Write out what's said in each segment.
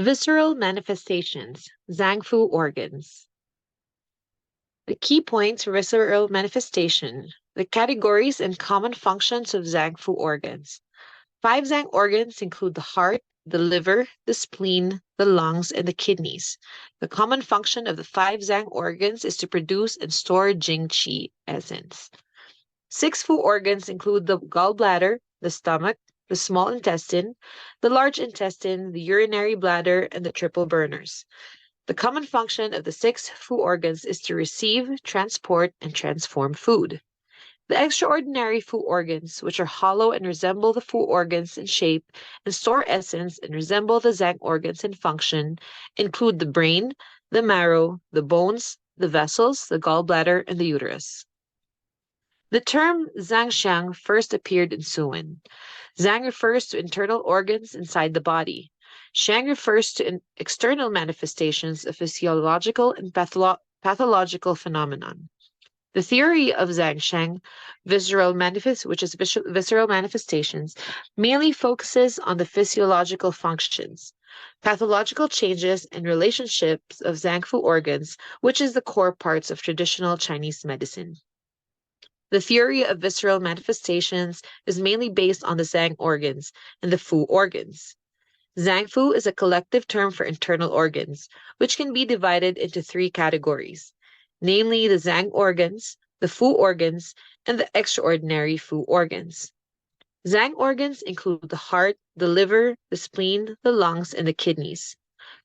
Visceral manifestations, Zangfu organs. The key points for visceral manifestation, the categories and common functions of Zangfu organs. 5 Zang organs include the heart, the liver, the spleen, the lungs, and the kidneys. The common function of the 5 Zang organs is to produce and store Jing Qi essence. 6 Fu organs include the gallbladder, the stomach, the small intestine, the large intestine, the urinary bladder, and the triple burners. The common function of the 6 Fu organs is to receive, transport, and transform food. The extraordinary Fu organs, which are hollow and resemble the Fu organs in shape and store essence and resemble the Zang organs in function, include the brain, the marrow, the bones, the vessels, the gallbladder, and the uterus. The term Zhangxiang first appeared in Suwen. Zhang refers to internal organs inside the body. Xiang refers to external manifestations of physiological and pathological phenomenon. The theory of Zhangxiang, visceral manifestations, mainly focuses on the physiological functions, pathological changes, and relationships of Zangfu organs, which is the core parts of traditional Chinese medicine. The theory of visceral manifestations is mainly based on the Zang organs and the Fu organs. Zangfu is a collective term for internal organs, which can be divided into 3 categories, namely the Zang organs, the Fu organs, and the extraordinary Fu organs. Zang organs include the heart, the liver, the spleen, the lungs, and the kidneys,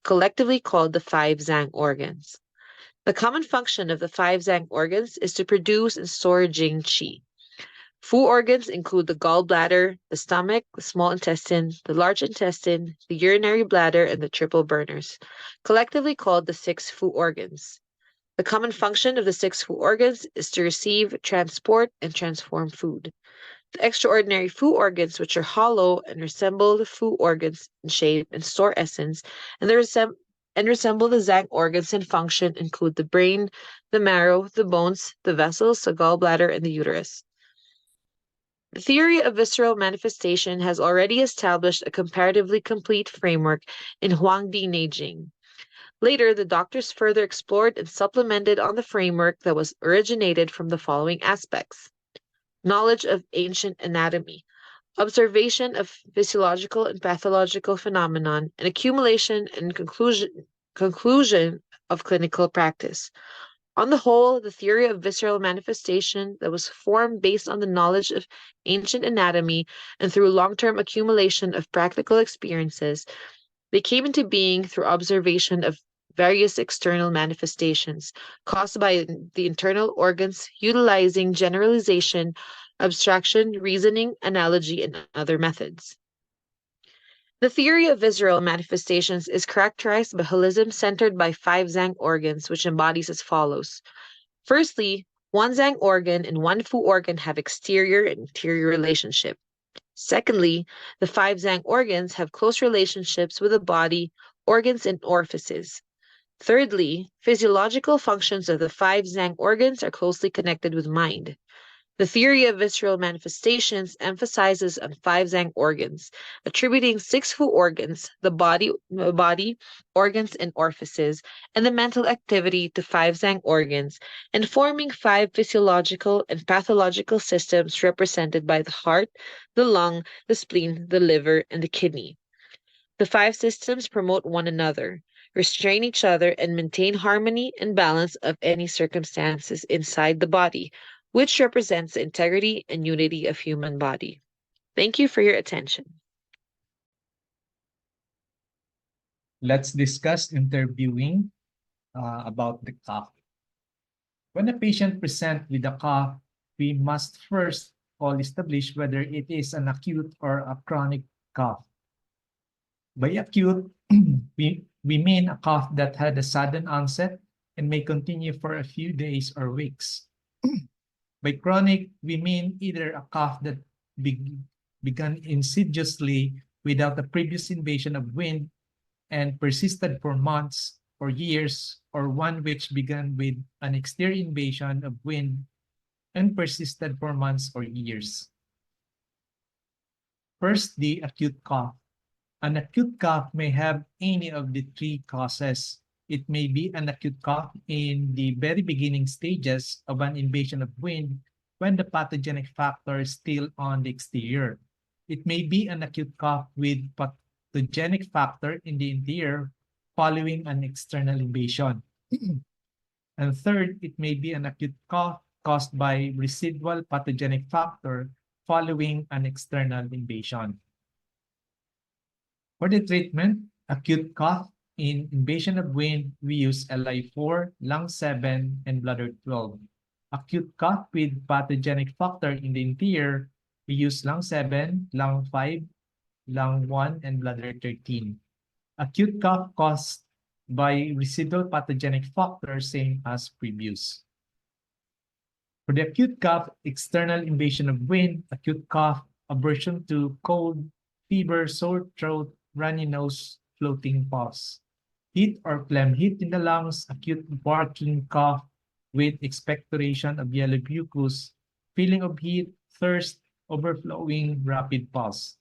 collectively called the 5 Zang organs. The common function of the 5 Zang organs is to produce and store Jing Qi. Fu organs include the gallbladder, the stomach, the small intestine, the large intestine, the urinary bladder, and the triple burners, collectively called the 6 Fu organs. The common function of the 6 Fu organs is to receive, transport, and transform food. The extraordinary Fu organs, which are hollow and resemble the Fu organs in shape and store essence, and resemble the Zang organs in function, include the brain, the marrow, the bones, the vessels, the gallbladder, and the uterus. The theory of visceral manifestation has already established a comparatively complete framework in Huangdi Neijing. Later, the doctors further explored and supplemented on the framework that was originated from the following aspects: knowledge of ancient anatomy, observation of physiological and pathological phenomenon, and accumulation and conclusion of clinical practice. On the whole, the theory of visceral manifestation that was formed based on the knowledge of ancient anatomy and through long-term accumulation of practical experiences, they came into being through observation of various external manifestations caused by the internal organs utilizing generalization, abstraction, reasoning, analogy, and other methods. The theory of visceral manifestations is characterized by holism centered by 5 Zang organs, which embodies as follows. Firstly, 1 Zang organ and 1 Fu organ have exterior and interior relationship. Secondly, the 5 Zang organs have close relationships with the body, organs, and orifices. Thirdly, physiological functions of the 5 Zang organs are closely connected with mind. The theory of visceral manifestations emphasizes on 5 Zang organs, attributing 6 Fu organs, the body, organs, and orifices, and the mental activity to 5 Zang organs, and forming 5 physiological and pathological systems represented by the heart, the lung, the spleen, the liver, and the kidney. The 5 systems promote one another, restrain each other, and maintain harmony and balance of any circumstances inside the body, which represents the integrity and unity of human body. Thank you for your attention. Let's discuss interviewing about the cough. When a patient presents with a cough, we must first establish whether it is an acute or a chronic cough. By acute, we mean a cough that had a sudden onset and may continue for a few days or weeks. By chronic, we mean either a cough that began insidiously without a previous invasion of wind and persisted for months or years, or one which began with an exterior invasion of wind and persisted for months or years. First, the acute cough. An acute cough may have any of the three causes. It may be an acute cough in the very beginning stages of an invasion of wind when the pathogenic factor is still on the exterior. It may be an acute cough with pathogenic factor in the interior following an external invasion. And third, it may be an acute cough caused by residual pathogenic factor following an external invasion. For the treatment, acute cough in invasion of wind, we use LI4, lung 7, and bladder 12. Acute cough with pathogenic factor in the interior, we use lung 7, lung 5, lung 1, and bladder 13. Acute cough caused by residual pathogenic factor, same as previous. For the acute cough, external invasion of wind, acute cough, aversion to cold, fever, sore throat, runny nose, floating pulse. Heat or phlegm, heat in the lungs, acute barking cough with expectoration of yellow mucus, feeling of heat, thirst, overflowing, rapid pulse.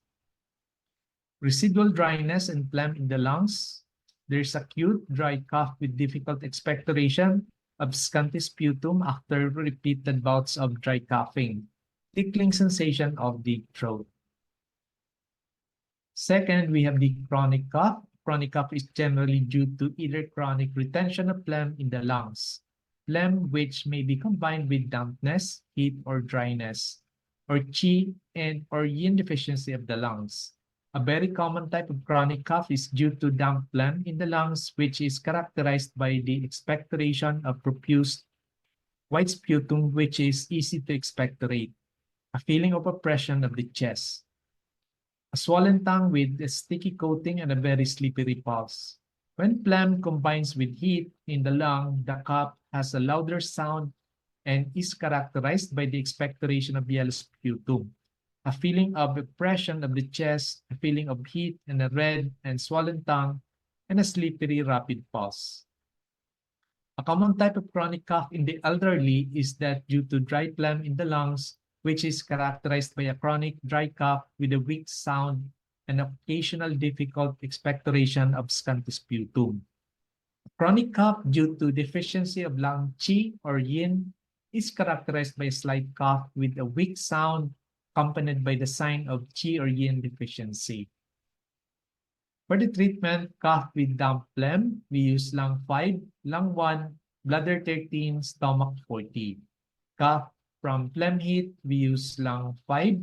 Residual dryness and phlegm in the lungs. There's acute dry cough with difficult expectoration of scanty sputum after repeated bouts of dry coughing, tickling sensation of the throat. Second, we have the chronic cough. Chronic cough is generally due to either chronic retention of phlegm in the lungs, phlegm which may be combined with dampness, heat, or dryness, or Qi and or Yin deficiency of the lungs. A very common type of chronic cough is due to damp phlegm in the lungs, which is characterized by the expectoration of profuse white sputum, which is easy to expectorate, a feeling of oppression of the chest, a swollen tongue with a sticky coating, and a very slippery pulse. When phlegm combines with heat in the lung, the cough has a louder sound and is characterized by the expectoration of yellow sputum, a feeling of oppression of the chest, a feeling of heat, and a red and swollen tongue, and a slippery rapid pulse. A common type of chronic cough in the elderly is that due to dry phlegm in the lungs, which is characterized by a chronic dry cough with a weak sound and occasional difficult expectoration of scanty sputum. Chronic cough due to deficiency of lung Qi or Yin is characterized by a slight cough with a weak sound accompanied by the sign of Qi or Yin deficiency. For the treatment, cough with damp phlegm, we use lung 5, lung 1, bladder 13, stomach 40. Cough from phlegm heat, we use lung 5,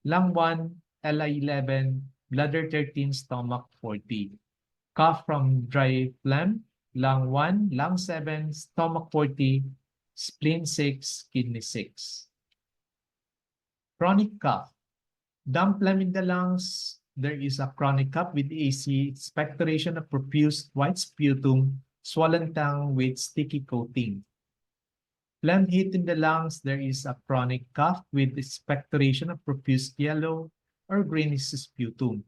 lung 1, LI11, bladder 13, stomach 40. Cough from dry phlegm, lung 1, lung 7, stomach 40, spleen 6, kidney 6. Chronic cough. Damp phlegm in the lungs. There is a chronic cough with AC, expectoration of profuse white sputum, swollen tongue with sticky coating. Phlegm heat in the lungs. There is a chronic cough with expectoration of profuse yellow or greenish sputum.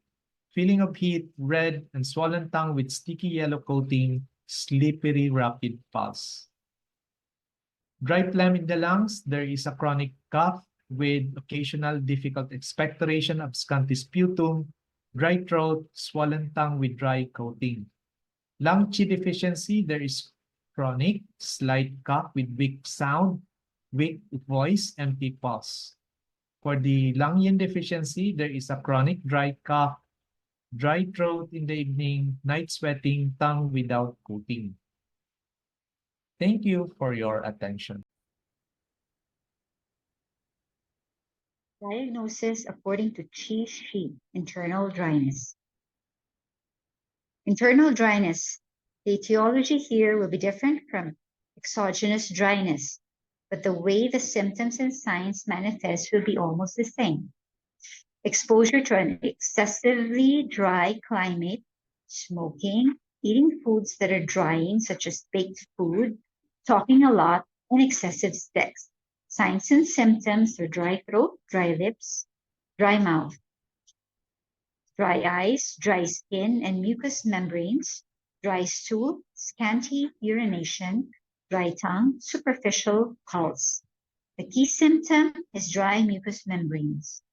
Feeling of heat, red, and swollen tongue with sticky yellow coating, slippery rapid pulse. Dry phlegm in the lungs. There is a chronic cough with occasional difficult expectoration of scanty sputum, dry throat, swollen tongue with dry coating. Lung Qi deficiency, there is chronic, slight cough with weak sound, weak voice, empty pulse. For the lung Yin deficiency, there is a chronic dry cough, dry throat in the evening, night sweating, tongue without coating. Thank you for your attention. Diagnosis according to Qi Shi, internal dryness. Internal dryness. The etiology here will be different from exogenous dryness, but the way the symptoms and signs manifest will be almost the same. Exposure to an excessively dry climate, smoking, eating foods that are drying, such as baked food, talking a lot, and excessive sex. Signs and symptoms are dry throat, dry lips, dry mouth, dry eyes, dry skin and mucous membranes, dry stool, scanty urination, dry tongue, superficial pulse. The key symptom is dry mucous membranes.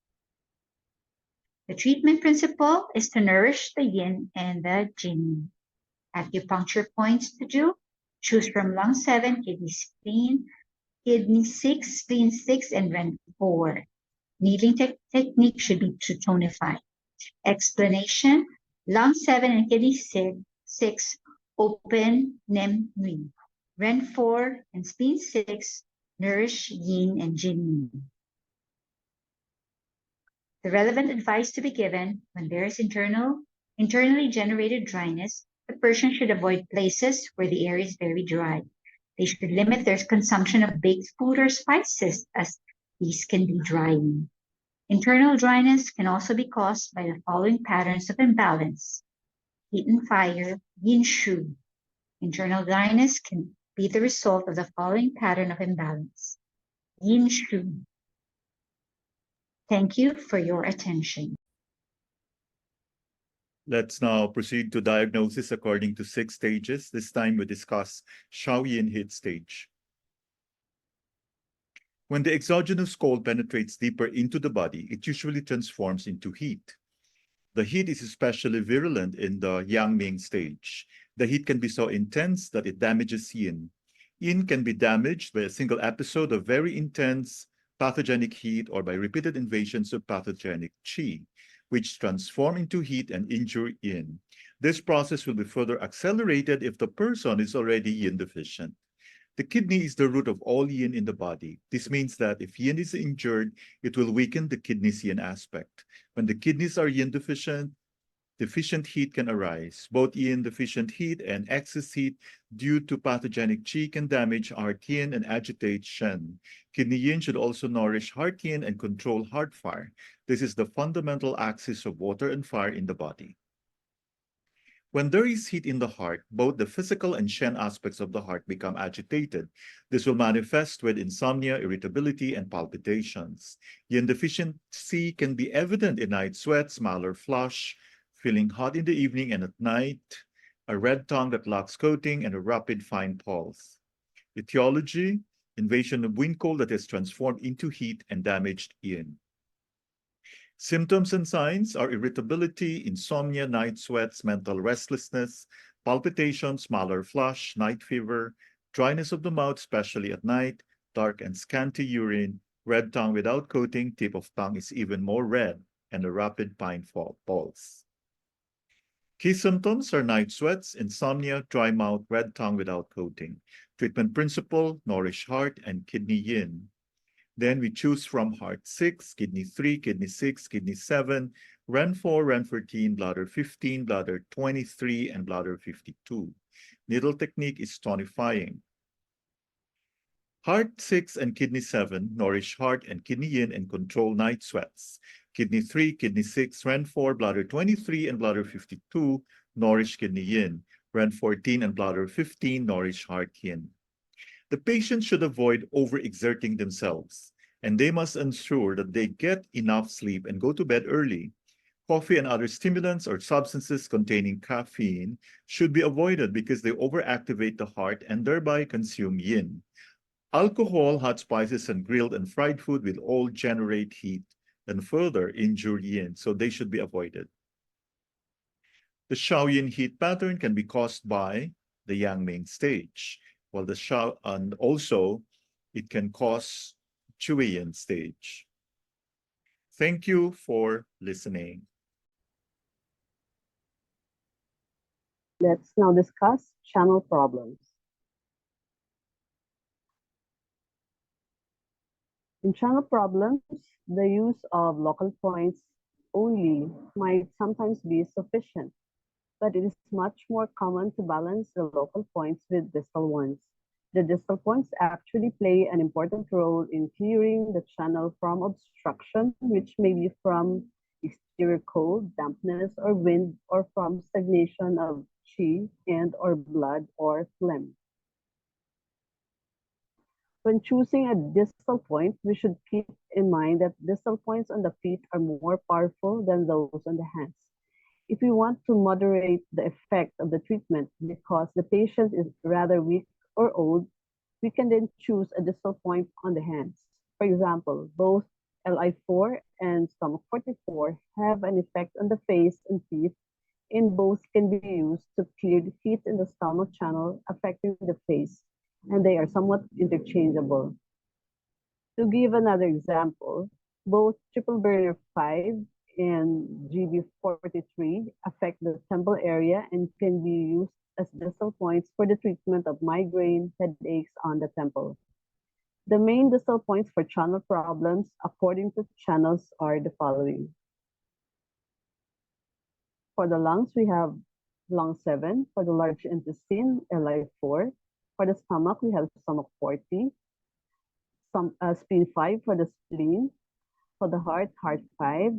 The treatment principle is to nourish the yin and the jin. Acupuncture points to do: choose from lung 7, kidney 6, spleen 6, and ren 4. Needling technique should be to tonify. Explanation: lung 7 and kidney 6 open nem nui. Ren 4 and spleen 6 nourish yin and jin. The relevant advice to be given: when there is internally generated dryness, the person should avoid places where the air is very dry. They should limit their consumption of baked food or spices, as these can be drying. Internal dryness can also be caused by the following patterns of imbalance: heat and fire, yin shu. Internal dryness can be the result of the following pattern of imbalance: yin shu. Thank you for your attention. Let's now proceed to diagnosis according to 6 stages. This time we discuss Shaoyin heat stage. When the exogenous cold penetrates deeper into the body, it usually transforms into heat. The heat is especially virulent in the Yangming stage. The heat can be so intense that it damages yin. Yin can be damaged by a single episode of very intense pathogenic heat or by repeated invasions of pathogenic qi, which transform into heat and injure yin. This process will be further accelerated if the person is already yin deficient. The kidney is the root of all yin in the body. This means that if yin is injured, it will weaken the kidney's yin aspect. When the kidneys are yin deficient heat can arise. Both yin deficient heat and excess heat due to pathogenic qi can damage heart yin and agitate shen. Kidney yin should also nourish heart yin and control heart fire. This is the fundamental axis of water and fire in the body. When there is heat in the heart, both the physical and shen aspects of the heart become agitated. This will manifest with insomnia, irritability, and palpitations. Yin deficiency can be evident in night sweats, malar flush, feeling hot in the evening and at night, a red tongue that lacks coating, and a rapid fine pulse. Etiology: invasion of wind cold that has transformed into heat and damaged yin. Symptoms and signs are irritability, insomnia, night sweats, mental restlessness, palpitations, malar flush, night fever, dryness of the mouth, especially at night, dark and scanty urine, red tongue without coating, tip of tongue is even more red, and a rapid fine pulse. Key symptoms are night sweats, insomnia, dry mouth, red tongue without coating. Treatment principle: nourish heart and kidney yin. Then we choose from heart 6, kidney 3, kidney 6, kidney 7, ren 4, ren 14, bladder 15, bladder 23, and bladder 52. Needle technique is tonifying. Heart 6 and kidney 7 nourish heart and kidney yin and control night sweats. Kidney 3, kidney 6, ren 4, bladder 23, and bladder 52 nourish kidney yin. Ren 14 and bladder 15 nourish heart yin. The patient should avoid overexerting themselves, and they must ensure that they get enough sleep and go to bed early. Coffee and other stimulants or substances containing caffeine should be avoided because they overactivate the heart and thereby consume yin. Alcohol, hot spices, and grilled and fried food will all generate heat and further injure yin, so they should be avoided. The Shaoyin heat pattern can be caused by the Yangming stage, while the Shao, and also it can cause Qi Yin stage. Thank you for listening. Let's now discuss channel problems. In channel problems, the use of local points only might sometimes be sufficient, but it is much more common to balance the local points with distal ones. The distal points actually play an important role in clearing the channel from obstruction, which may be from exterior cold, dampness, or wind, or from stagnation of qi and or blood or phlegm. When choosing a distal point, we should keep in mind that distal points on the feet are more powerful than those on the hands. If we want to moderate the effect of the treatment because the patient is rather weak or old, we can then choose a distal point on the hands. For example, both LI4 and stomach 44 have an effect on the face and teeth, and both can be used to clear the heat in the stomach channel affecting the face, and they are somewhat interchangeable. To give another example, both triple burner 5 and GB43 affect the temple area and can be used as distal points for the treatment of migraine headaches on the temple. The main distal points for channel problems according to channels are the following. For the lungs, we have lung 7. For the large intestine, LI4. For the stomach, we have stomach 40. Spleen 5 for the spleen. For the heart, heart 5.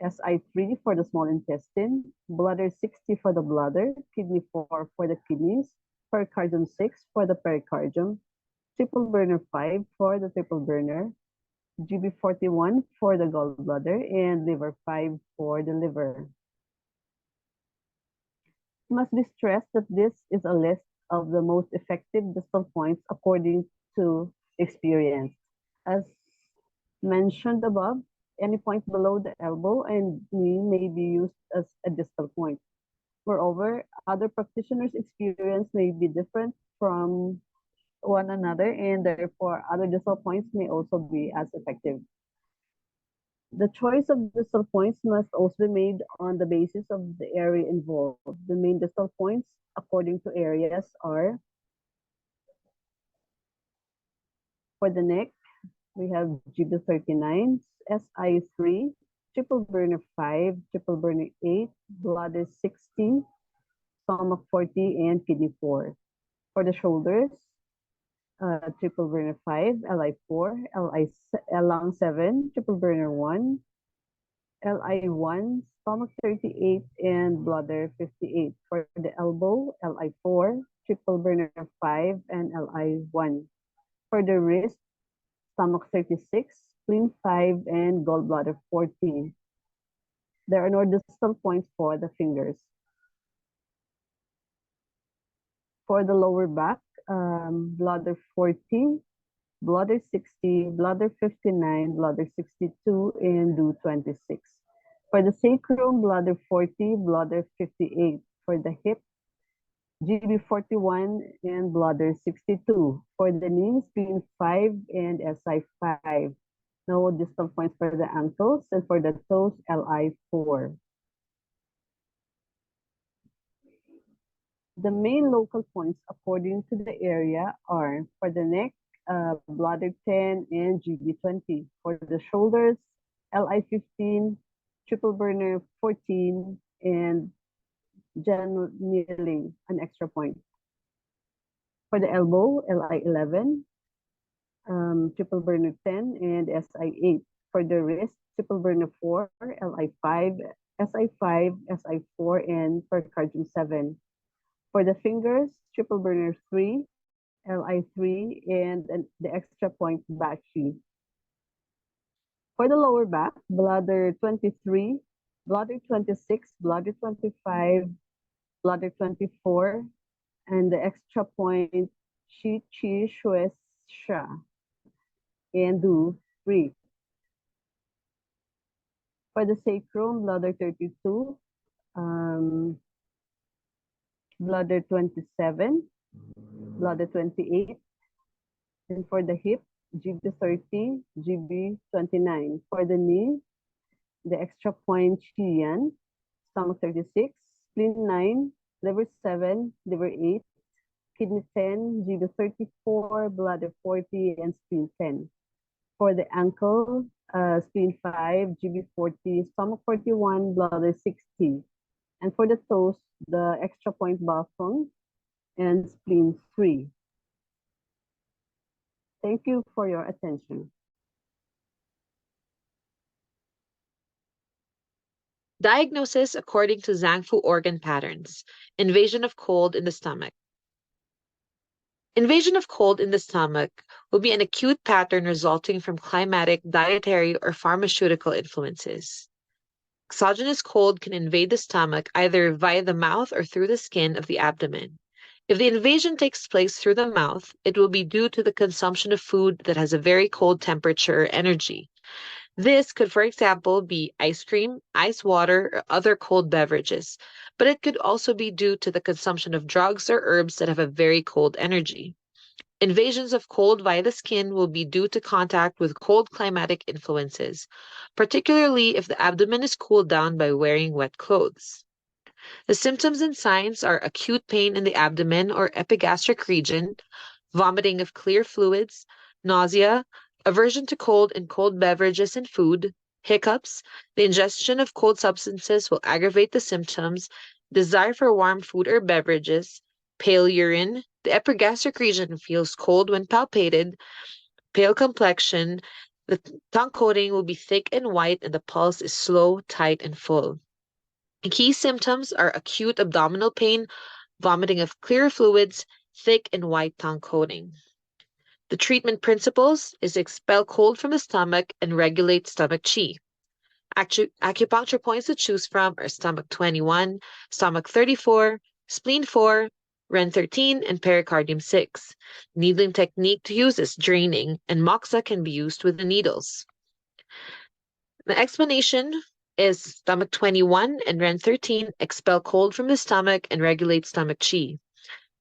SI3 for the small intestine. Bladder 60 for the bladder. Kidney 4 for the kidneys. Pericardium 6 for the pericardium. Triple burner 5 for the triple burner. GB41 for the gallbladder. And liver 5 for the liver. It must be stressed that this is a list of the most effective distal points according to experience. As mentioned above, any point below the elbow and knee may be used as a distal point. Moreover, other practitioners' experience may be different from one another, and therefore other distal points may also be as effective. The choice of distal points must also be made on the basis of the area involved. The main distal points according to areas are, for the neck, we have GB39, SI3, triple burner 5, triple burner 8, bladder 60, stomach 40, and kidney 4. For the shoulders, triple burner 5, LI4, lung 7, triple burner 1, LI1, stomach 38, and bladder 58. For the elbow, LI4, triple burner 5, and LI1. For the wrist, stomach 36, spleen 5, and gallbladder 14. There are no distal points for the fingers. For the lower back, bladder 40, bladder 60, bladder 59, bladder 62, and do 26. For the sacrum, bladder 40, bladder 58. For the hip, GB41 and bladder 62. For the knees, spleen 5 and SI5. No distal points for the ankles, and for the toes, LI4. The main local points according to the area are, for the neck, bladder 10 and GB20. For the shoulders, LI15, triple burner 14, and genitally, an extra point. For the elbow, LI11, triple burner 10, and SI8. For the wrist, triple burner 4, LI5, SI5, SI4, and pericardium 7. For the fingers, triple burner 3, LI3, and the extra point Bachi. For the lower back, bladder 23, bladder 26, bladder 25, bladder 24, and the extra point Qi Shui Sha, and do 3. For the sacrum, bladder 32, bladder 27, bladder 28, and for the hip, GB30, GB29. For the knee, the extra point Qian, stomach 36, spleen 9, liver 7, liver 8, kidney 10, GB34, bladder 40, and spleen 10. For the ankle, spleen 5, GB40, stomach 41, bladder 60. And for the toes, the extra point Bafeng and spleen 3. Thank you for your attention. Diagnosis according to Zhangfu organ patterns. Invasion of cold in the stomach. Invasion of cold in the stomach will be an acute pattern resulting from climatic, dietary, or pharmaceutical influences. Exogenous cold can invade the stomach either via the mouth or through the skin of the abdomen. If the invasion takes place through the mouth, it will be due to the consumption of food that has a very cold temperature or energy. This could, for example, be ice cream, ice water, or other cold beverages, but it could also be due to the consumption of drugs or herbs that have a very cold energy. Invasions of cold via the skin will be due to contact with cold climatic influences, particularly if the abdomen is cooled down by wearing wet clothes. The symptoms and signs are acute pain in the abdomen or epigastric region, vomiting of clear fluids, nausea, aversion to cold and cold beverages and food, hiccups. The ingestion of cold substances will aggravate the symptoms, desire for warm food or beverages, pale urine. The epigastric region feels cold when palpated, pale complexion. The tongue coating will be thick and white, and the pulse is slow, tight, and full. Key symptoms are acute abdominal pain, vomiting of clear fluids, thick and white tongue coating. The treatment principles is expel cold from the stomach and regulate stomach qi. Acupuncture points to choose from are stomach 21, stomach 34, spleen 4, Ren 13, and pericardium 6. Needling technique to use is draining, and moxa can be used with the needles. The explanation is stomach 21 and Ren 13 expel cold from the stomach and regulate stomach qi.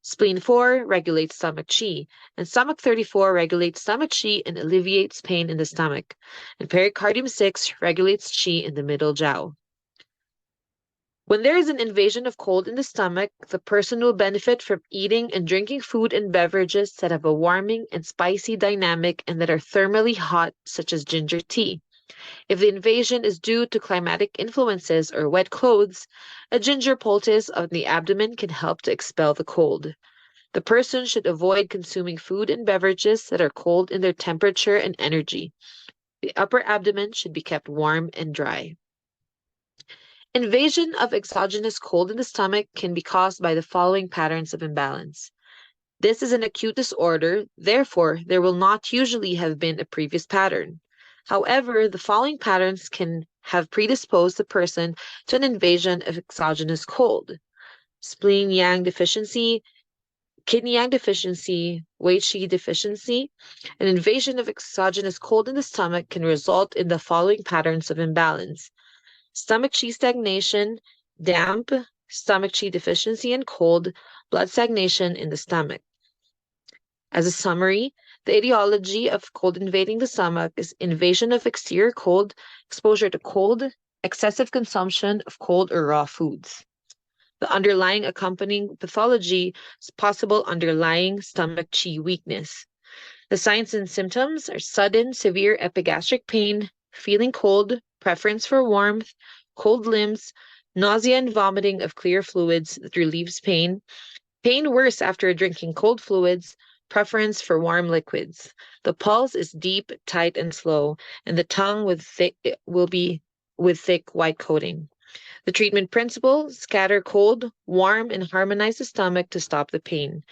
Spleen 4 regulates stomach qi, and stomach 34 regulates stomach qi and alleviates pain in the stomach, and pericardium 6 regulates qi in the middle jiao. When there is an invasion of cold in the stomach, the person will benefit from eating and drinking food and beverages that have a warming and spicy dynamic and that are thermally hot, such as ginger tea. If the invasion is due to climatic influences or wet clothes, a ginger poultice on the abdomen can help to expel the cold. The person should avoid consuming food and beverages that are cold in their temperature and energy. The upper abdomen should be kept warm and dry. Invasion of exogenous cold in the stomach can be caused by the following patterns of imbalance. This is an acute disorder, therefore, there will not usually have been a previous pattern. However, the following patterns can have predisposed the person to an invasion of exogenous cold: spleen yang deficiency, kidney yang deficiency, Qi deficiency. An invasion of exogenous cold in the stomach can result in the following patterns of imbalance: stomach Qi stagnation, damp, stomach Qi deficiency and cold, blood stagnation in the stomach. As a summary, the etiology of cold invading the stomach is invasion of exterior cold, exposure to cold, excessive consumption of cold or raw foods. The underlying accompanying pathology is possible underlying stomach qi weakness. The signs and symptoms are sudden, severe epigastric pain, feeling cold, preference for warmth, cold limbs, nausea and vomiting of clear fluids that relieves pain, pain worse after drinking cold fluids, preference for warm liquids. The pulse is deep, tight, and slow, and the tongue will be with thick white coating. The treatment principle: scatter cold, warm, and harmonize the stomach to stop the pain.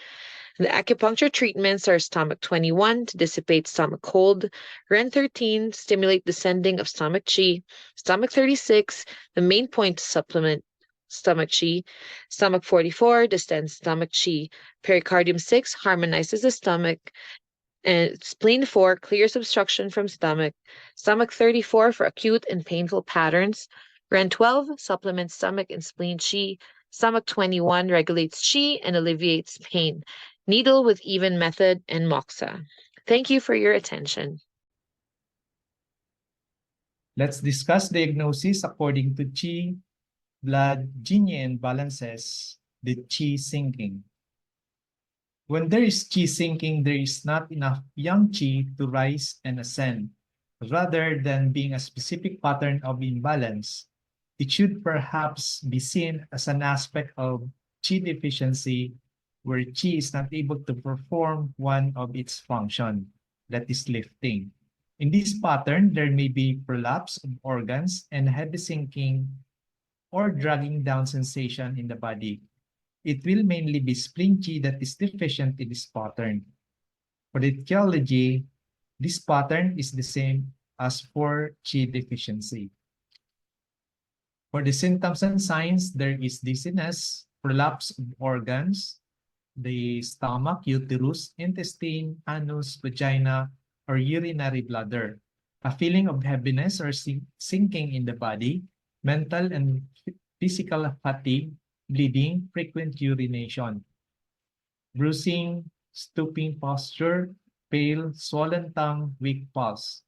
The acupuncture treatments are stomach 21 to dissipate stomach cold, Ren 13 stimulate descending of stomach qi, stomach 36 the main point to supplement stomach qi, stomach 44 distends stomach qi, pericardium 6 harmonizes the stomach, and spleen 4 clears obstruction from stomach, stomach 34 for acute and painful patterns, Ren 12 supplements stomach and spleen qi, stomach 21 regulates qi and alleviates pain. Needle with even method and moxa. Thank you for your attention. Let's discuss diagnosis according to Qi blood yin imbalances, the Qi sinking. When there is Qi sinking, there is not enough yang Qi to rise and ascend. Rather than being a specific pattern of imbalance, it should perhaps be seen as an aspect of Qi deficiency where Qi is not able to perform one of its function, that is lifting. In this pattern, there may be prolapse of organs and heavy sinking or dragging down sensation in the body. It will mainly be spleen Qi that is deficient in this pattern. For the etiology, this pattern is the same as for Qi deficiency. For the symptoms and signs, there is dizziness, prolapse of organs, the stomach, uterus, intestine, anus, vagina, or urinary bladder. a feeling of heaviness or sinking in the body, mental and physical fatigue, bleeding, frequent urination, bruising, stooping posture, pale, swollen tongue, weak pulse.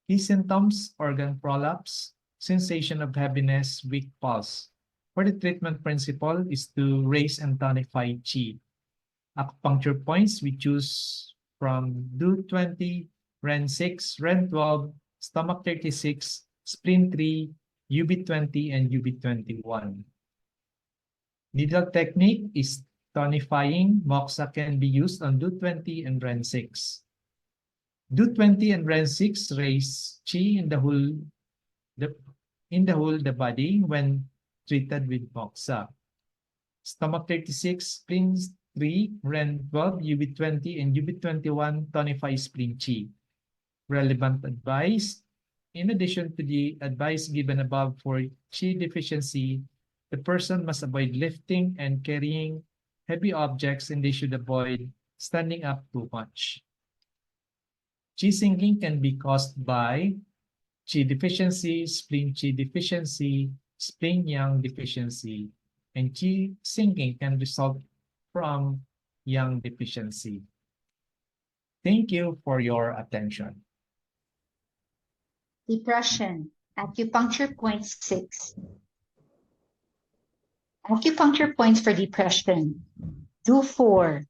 Key symptoms: organ prolapse, sensation of heaviness, weak pulse. For the treatment principle is to raise and tonify Qi. Acupuncture points we choose from DO20, REN6, REN12, stomach 36, spleen 3, UB20, and UB21. Needle technique is tonifying. Moxa can be used on DO20 and REN6. DO20 and REN6 raise Qi in the whole the body when treated with moxa. Stomach 36, spleen 3, REN12, UB20, and UB21 tonify spleen Qi. Relevant advice: in addition to the advice given above for Qi deficiency, the person must avoid lifting and carrying heavy objects, and they should avoid standing up too much. Qi sinking can be caused by Qi deficiency, spleen Qi deficiency, spleen Yang deficiency, and Qi sinking can result from Yang deficiency. Thank you for your attention. Depression, acupuncture point 6. Acupuncture points for depression. Do4.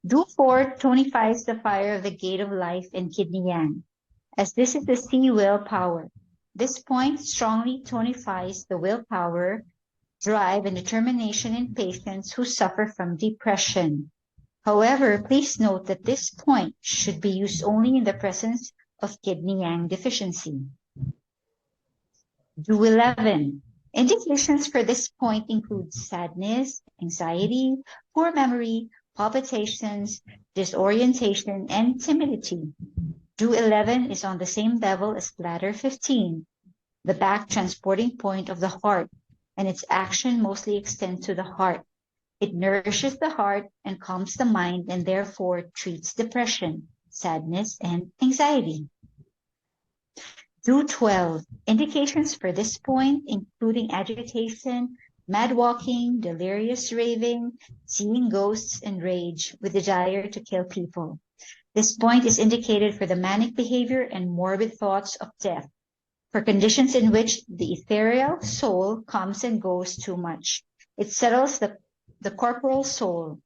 Do4 tonifies the fire of the gate of life in kidney yang, as this is the C willpower. This point strongly tonifies the willpower, drive, and determination in patients who suffer from depression. However, please note that this point should be used only in the presence of kidney yang deficiency. Do11. Indications for this point include sadness, anxiety, poor memory, palpitations, disorientation, and timidity. Do11 is on the same level as bladder 15, the back transporting point of the heart, and its action mostly extends to the heart. It nourishes the heart and calms the mind, and therefore treats depression, sadness, and anxiety. Do12. Indications for this point, including agitation, mad walking, delirious raving, seeing ghosts, and rage with desire to kill people. This point is indicated for the manic behavior and morbid thoughts of death, for conditions in which the ethereal soul comes and goes too much. It settles the corporal soul.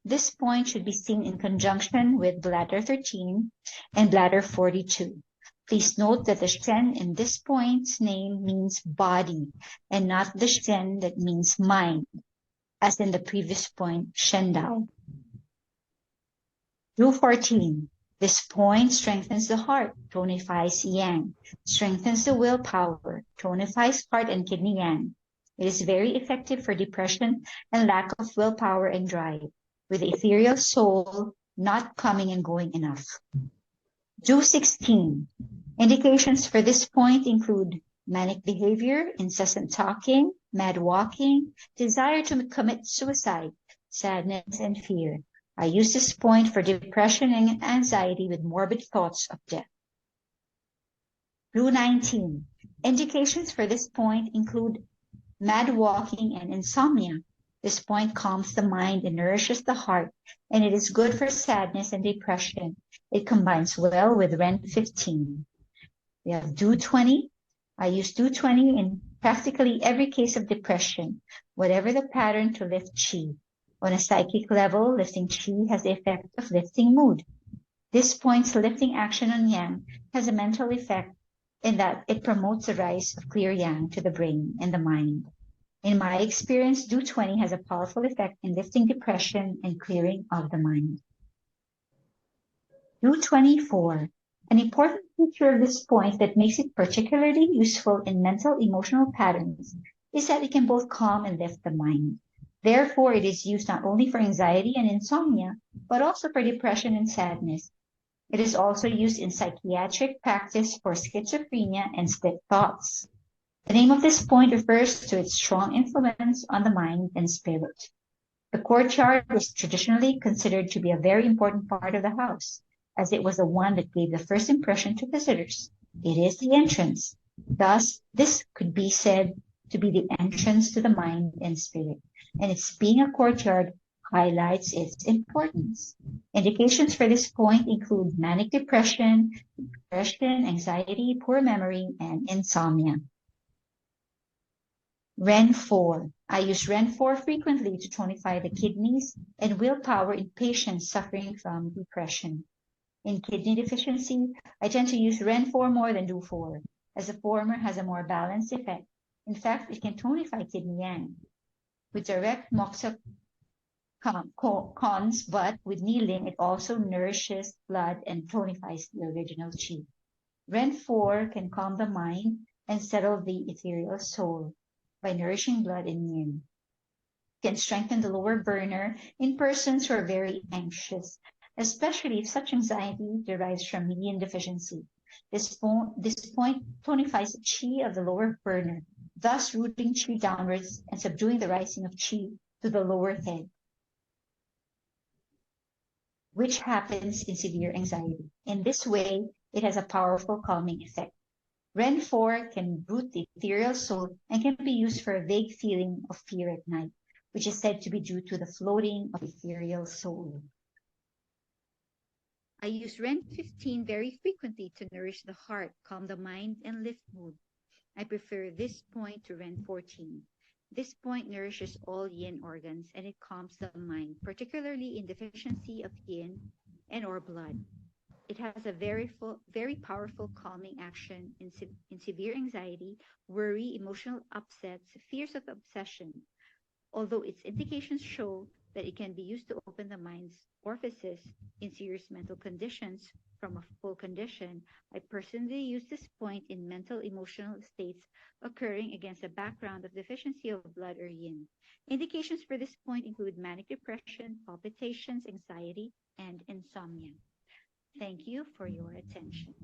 This point should be seen in conjunction with bladder 13 and bladder 42. Please note that the Shen in this point's name means body and not the Shen that means mind, as in the previous point, Shen Dao. Do14. This point strengthens the heart, tonifies yang, strengthens the willpower, tonifies heart and kidney yang. It is very effective for depression and lack of willpower and drive, with the ethereal soul not coming and going enough. Do16. Indications for this point include manic behavior, incessant talking, mad walking, desire to commit suicide, sadness, and fear. I use this point for depression and anxiety with morbid thoughts of death. Do19. Indications for this point include mad walking and insomnia. This point calms the mind and nourishes the heart, and it is good for sadness and depression. It combines well with REN15. We have Do20. I use Do20 in practically every case of depression, whatever the pattern, to lift Qi. On a psychic level, lifting Qi has the effect of lifting mood. This point's lifting action on Yang has a mental effect in that it promotes the rise of clear Yang to the brain and the mind. In my experience, Do20 has a powerful effect in lifting depression and clearing of the mind. Do24. An important feature of this point that makes it particularly useful in mental emotional patterns is that it can both calm and lift the mind. Therefore, it is used not only for anxiety and insomnia, but also for depression and sadness. It is also used in psychiatric practice for schizophrenia and split thoughts. The name of this point refers to its strong influence on the mind and spirit. The courtyard is traditionally considered to be a very important part of the house, as it was the one that gave the first impression to visitors. It is the entrance. Thus, this could be said to be the entrance to the mind and spirit, and its being a courtyard highlights its importance. Indications for this point include manic depression, anxiety, poor memory, and insomnia. REN4. I use REN4 frequently to tonify the kidneys and willpower in patients suffering from depression. In kidney deficiency, I tend to use REN4 more than DO4, as the former has a more balanced effect. In fact, it can tonify kidney yang with direct moxa cons, but with kneeling, it also nourishes blood and tonifies the original Qi. REN4 can calm the mind and settle the ethereal soul by nourishing blood and yin. Can strengthen the lower burner in persons who are very anxious, especially if such anxiety derives from yin deficiency. This point tonifies the Qi of the lower burner, thus rooting Qi downwards and subduing the rising of Qi to the lower head, which happens in severe anxiety. In this way, it has a powerful calming effect. REN4 can root the ethereal soul and can be used for a vague feeling of fear at night, which is said to be due to the floating of ethereal soul. I use REN15 very frequently to nourish the heart, calm the mind, and lift mood. I prefer this point to REN14. This point nourishes all yin organs and it calms the mind, particularly in deficiency of yin and or blood. It has a very powerful calming action in severe anxiety, worry, emotional upsets, fears of obsession. Although its indications show that it can be used to open the mind's orifices in serious mental conditions from a full condition, I personally use this point in mental emotional states occurring against a background of deficiency of blood or yin. Indications for this point include manic depression, palpitations, anxiety, and insomnia. Thank you for your attention.